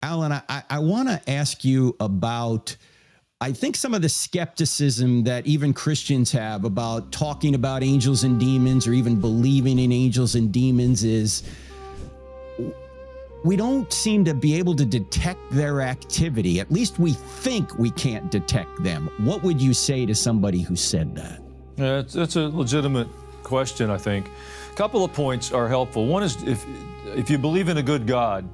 Alan, I want to ask you about, I think, some of the skepticism that even Christians have about talking about angels and demons, or even believing in angels and demons, is we don't seem to be able to detect their activity. At least we think we can't detect them. What would you say to somebody who said that? Yeah, that's a legitimate question, I think. A couple of points are helpful. One is, if you believe in a good God,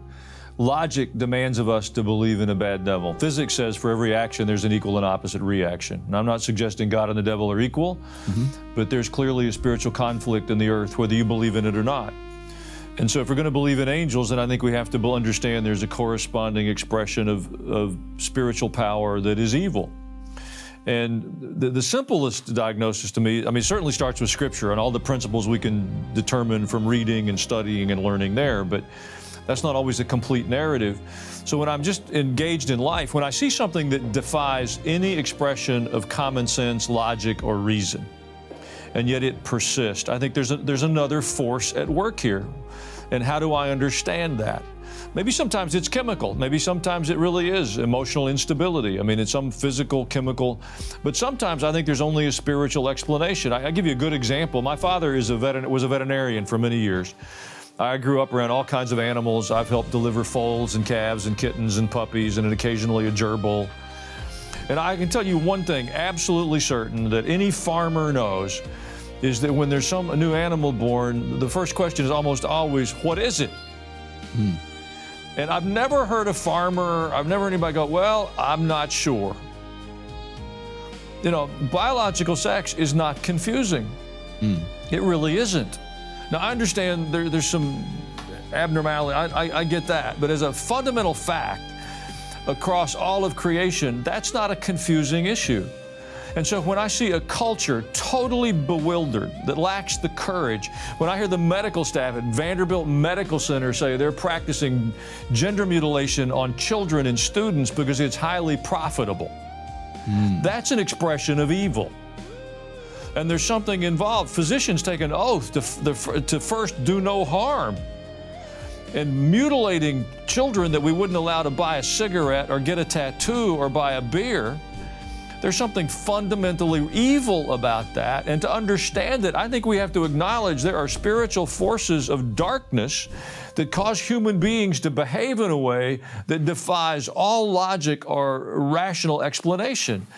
logic demands of us to believe in a bad devil. Physics says for every action, there's an equal and opposite reaction. And I'm not suggesting God and the devil are equal, but there's clearly a spiritual conflict in the earth, whether you believe in it or not. And so if we're going to believe in angels, then I think we have to understand there's a corresponding expression of spiritual power that is evil. And the simplest diagnosis to me, I mean, it certainly starts with Scripture and all the principles we can determine from reading and studying and learning there, but that's not always a complete narrative. So when I'm just engaged in life, when I see something that defies any expression of common sense, logic, or reason, and yet it persists, I think there's another force at work here. And how do I understand that? Maybe sometimes it's chemical. Maybe sometimes it really is emotional instability. I mean, it's some physical, chemical. But sometimes I think there's only a spiritual explanation. I give you a good example. My father was a veterinarian for many years. I grew up around all kinds of animals. I've helped deliver foals and calves and kittens and puppies and occasionally a gerbil. And I can tell you one thing, absolutely certain, that any farmer knows, is that when there's a new animal born, the first question is almost always, what is it? And I've never heard a farmer, I've never heard anybody go, well, I'm not sure. You know, biological sex is not confusing. It really isn't. Now, I understand there's some abnormality, I get that, but as a fundamental fact across all of creation, that's not a confusing issue. And so when I see a culture totally bewildered, that lacks the courage, when I hear the medical staff at Vanderbilt Medical Center say they're practicing gender mutilation on children and students because it's highly profitable, that's an expression of evil. And there's something involved. Physicians take an oath to first do no harm. And mutilating children that we wouldn't allow to buy a cigarette or get a tattoo or buy a beer, there's something fundamentally evil about that. And to understand it, I think we have to acknowledge there are spiritual forces of darkness that cause human beings to behave in a way that defies all logic or rational explanation.